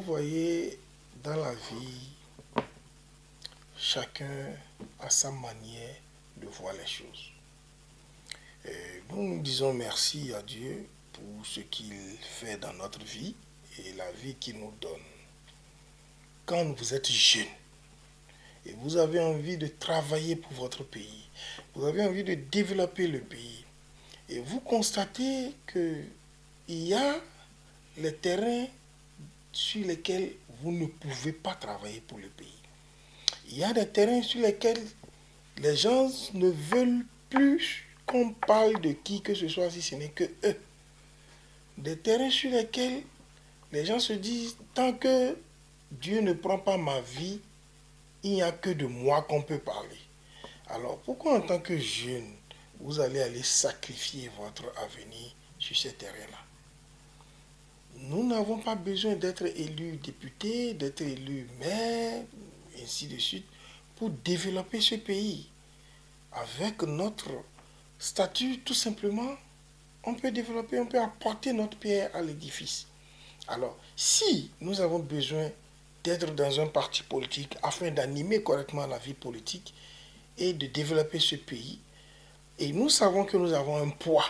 voyez, dans la vie, chacun a sa manière de voir les choses. Et nous disons merci à Dieu pour ce qu'il fait dans notre vie et la vie qu'il nous donne. Quand vous êtes jeune et vous avez envie de travailler pour votre pays, vous avez envie de développer le pays, et vous constatez qu'il y a les terrains sur lesquels vous ne pouvez pas travailler pour le pays. Il y a des terrains sur lesquels les gens ne veulent plus qu'on parle de qui que ce soit si ce n'est que eux. Des terrains sur lesquels les gens se disent, tant que Dieu ne prend pas ma vie, il n'y a que de moi qu'on peut parler. Alors pourquoi en tant que jeune, vous allez aller sacrifier votre avenir sur ces terrains-là? Nous n'avons pas besoin d'être élus députés, d'être élus maires, ainsi de suite, pour développer ce pays. Avec notre statut, tout simplement, on peut développer, on peut apporter notre pierre à l'édifice. Alors, si nous avons besoin d'être dans un parti politique afin d'animer correctement la vie politique et de développer ce pays, et nous savons que nous avons un poids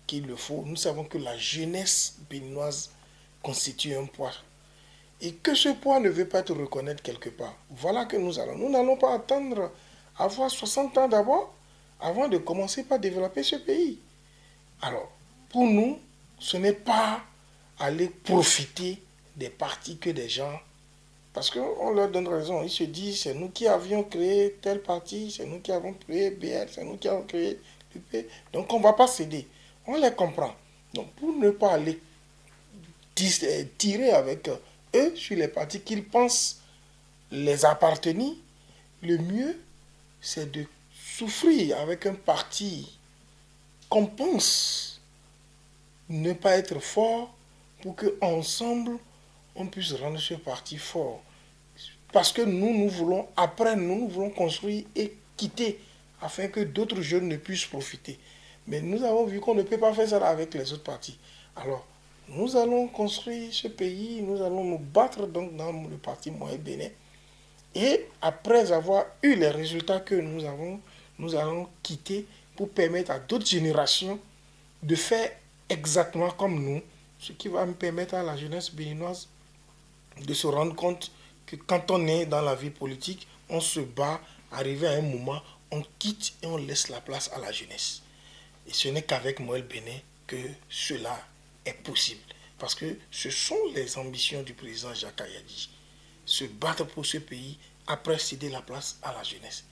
qu'il le faut, nous savons que la jeunesse béninoise constitue un poids et que ce poids ne veut pas te reconnaître quelque part. Voilà que nous allons. Nous n'allons pas attendre avoir 60 ans d'abord avant de commencer par développer ce pays. Alors, pour nous, ce n'est pas aller profiter des partis que des gens, parce qu'on leur donne raison, ils se disent, c'est nous qui avions créé tel parti, c'est nous qui avons créé BL, c'est nous qui avons créé l'UP, donc on ne va pas céder. On les comprend. Donc, pour ne pas aller tirer avec eux sur les partis qu'ils pensent les appartenir, le mieux, c'est de souffrir avec un parti qu'on pense ne pas être fort pour qu'ensemble, on puisse rendre ce parti fort. Parce que nous voulons, après nous voulons construire et quitter afin que d'autres jeunes ne puissent profiter. Mais nous avons vu qu'on ne peut pas faire ça avec les autres partis. Alors, nous allons construire ce pays, nous allons nous battre donc dans le parti Moyen Bénin. Et après avoir eu les résultats que nous avons, nous allons quitter pour permettre à d'autres générations de faire exactement comme nous, ce qui va me permettre à la jeunesse béninoise de se rendre compte que quand on est dans la vie politique, on se bat, arrivé à un moment, on quitte et on laisse la place à la jeunesse. Et ce n'est qu'avec Moël Bénin que cela est possible. Parce que ce sont les ambitions du président Jacques Ayadi. Se battre pour ce pays, après céder la place à la jeunesse.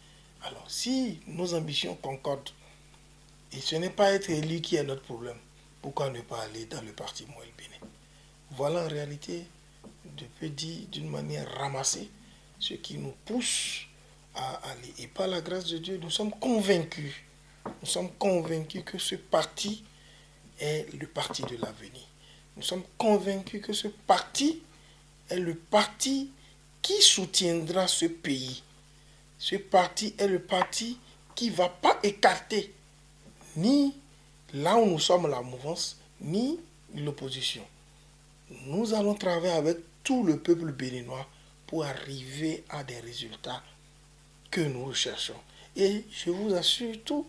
Alors, si nos ambitions concordent, et ce n'est pas être élu qui est notre problème, pourquoi ne pas aller dans le parti Moël Bénin? Voilà en réalité, je peux dire d'une manière ramassée, ce qui nous pousse à aller. Et par la grâce de Dieu, nous sommes convaincus que ce parti est le parti de l'avenir. Nous sommes convaincus que ce parti est le parti qui soutiendra ce pays. Ce parti est le parti qui ne va pas écarter ni là où nous sommes la mouvance, ni l'opposition. Nous allons travailler avec tout le peuple béninois pour arriver à des résultats que nous recherchons. Et je vous assure tout,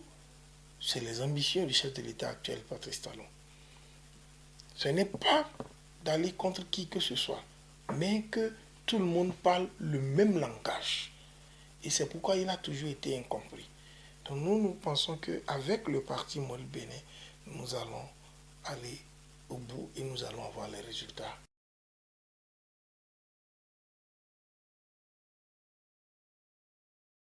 c'est les ambitions du chef de l'État actuel, Patrice Talon. Ce n'est pas d'aller contre qui que ce soit, mais que tout le monde parle le même langage. Et c'est pourquoi il a toujours été incompris. Donc nous pensons qu'avec le parti Moël Bénin, nous allons aller au bout et nous allons avoir les résultats